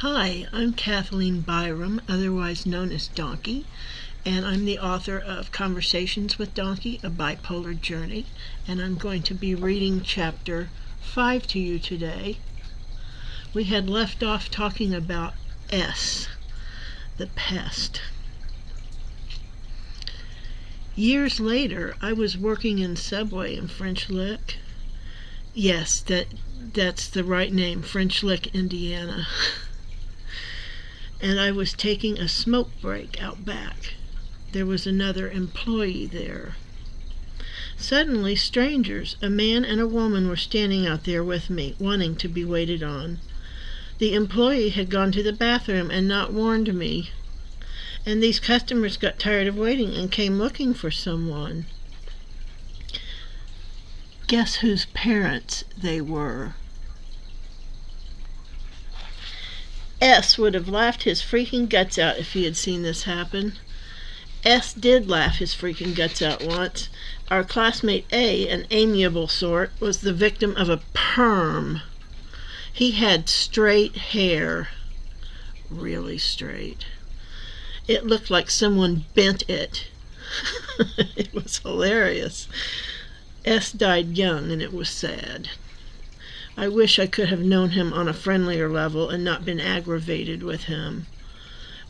Hi, I'm Kathleen Byram, otherwise known as Dawnkey, and I'm the author of Conversations with Dawnkey, a Bipolar Journey, and I'm going to be reading Chapter 5 to you today. We had left off talking about S, the pest. Years later, I was working in Subway in French Lick. Yes, that's the right name, French Lick, Indiana. And I was taking a smoke break out back. There was another employee there. Suddenly, strangers, a man and a woman, were standing out there with me, wanting to be waited on. The employee had gone to the bathroom and not warned me, and these customers got tired of waiting and came looking for someone. Guess whose parents they were? S would have laughed his freaking guts out if he had seen this happen. S did laugh his freaking guts out once. Our classmate A, an amiable sort, was the victim of a perm. He had straight hair. Really straight. It looked like someone bent it. It was hilarious. S died young, and it was sad. I wish I could have known him on a friendlier level and not been aggravated with him.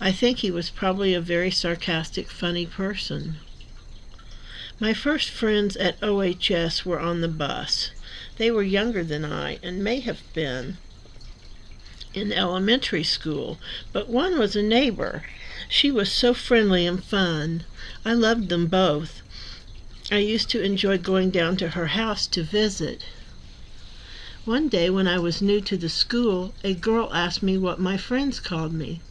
I think he was probably a very sarcastic, funny person. My first friends at OHS were on the bus. They were younger than I and may have been in elementary school, but one was a neighbor. She was so friendly and fun. I loved them both. I used to enjoy going down to her house to visit. One day when I was new to the school, a girl asked me what my friends called me.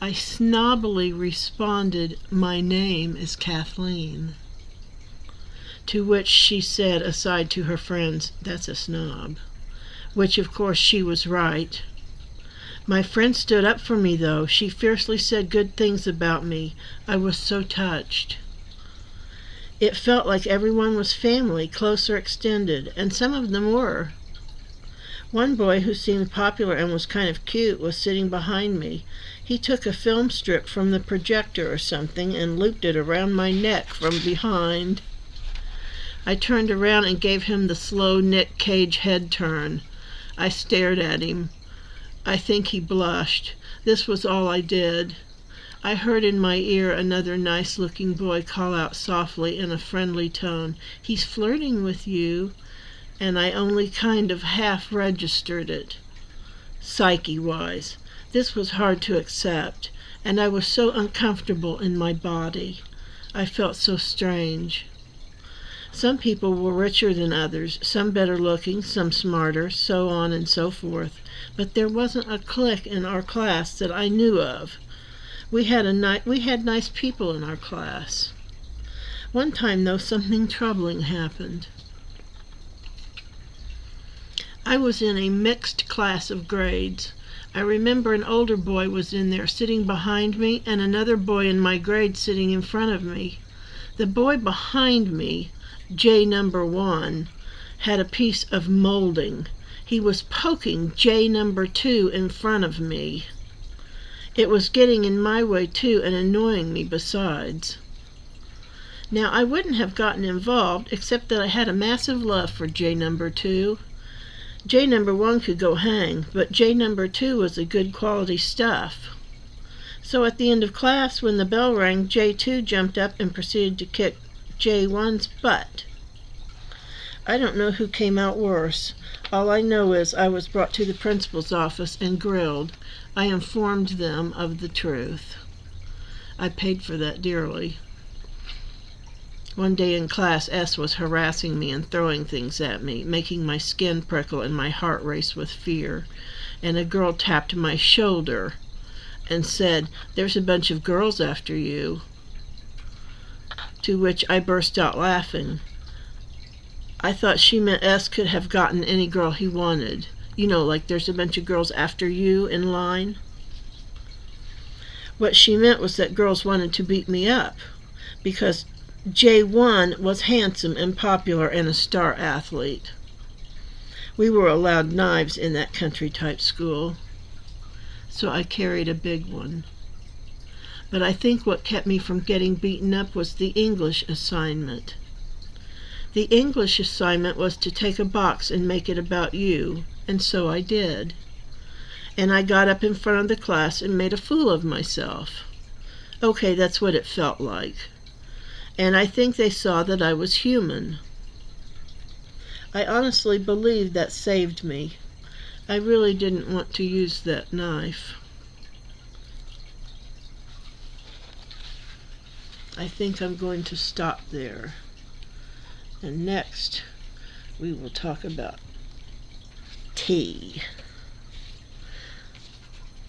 I snobbily responded, "My name is Kathleen." To which she said, aside to her friends, "That's a snob." Which, of course, she was right. My friend stood up for me, though. She fiercely said good things about me. I was so touched. It felt like everyone was family, close or extended, and some of them were. One boy who seemed popular and was kind of cute was sitting behind me. He took a film strip from the projector or something and looped it around my neck from behind. I turned around and gave him the slow Nick Cage head turn. I stared at him. I think he blushed. This was all I did. I heard in my ear another nice-looking boy call out softly in a friendly tone, "He's flirting with you," and I only kind of half-registered it. Psyche-wise, this was hard to accept, and I was so uncomfortable in my body. I felt so strange. Some people were richer than others, some better-looking, some smarter, so on and so forth, but there wasn't a clique in our class that I knew of. We had nice people in our class. One time, though, something troubling happened. I was in a mixed class of grades. I remember an older boy was in there sitting behind me and another boy in my grade sitting in front of me. The boy behind me, J number 1, had a piece of molding. He was poking J number 2 in front of me. It was getting in my way, too, and annoying me besides. Now, I wouldn't have gotten involved, except that I had a massive love for J number 2. J number 1 could go hang, but J number 2 was a good quality stuff. So at the end of class, when the bell rang, J2 jumped up and proceeded to kick J1's butt. I don't know who came out worse. All I know is I was brought to the principal's office and grilled. I informed them of the truth. I paid for that dearly. One day in class, S was harassing me and throwing things at me, making my skin prickle and my heart race with fear. And a girl tapped my shoulder and said, "There's a bunch of girls after you." To which I burst out laughing. I thought she meant S could have gotten any girl he wanted. You know, like there's a bunch of girls after you in line. What she meant was that girls wanted to beat me up, because J1 was handsome and popular and a star athlete. We were allowed knives in that country-type school, so I carried a big one. But I think what kept me from getting beaten up was the English assignment. The English assignment was to take a box and make it about you, and so I did. And I got up in front of the class and made a fool of myself. Okay, that's what it felt like. And I think they saw that I was human. I honestly believe that saved me. I really didn't want to use that knife. I think I'm going to stop there. And next, we will talk about tea.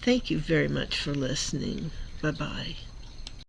Thank you very much for listening. Bye-bye.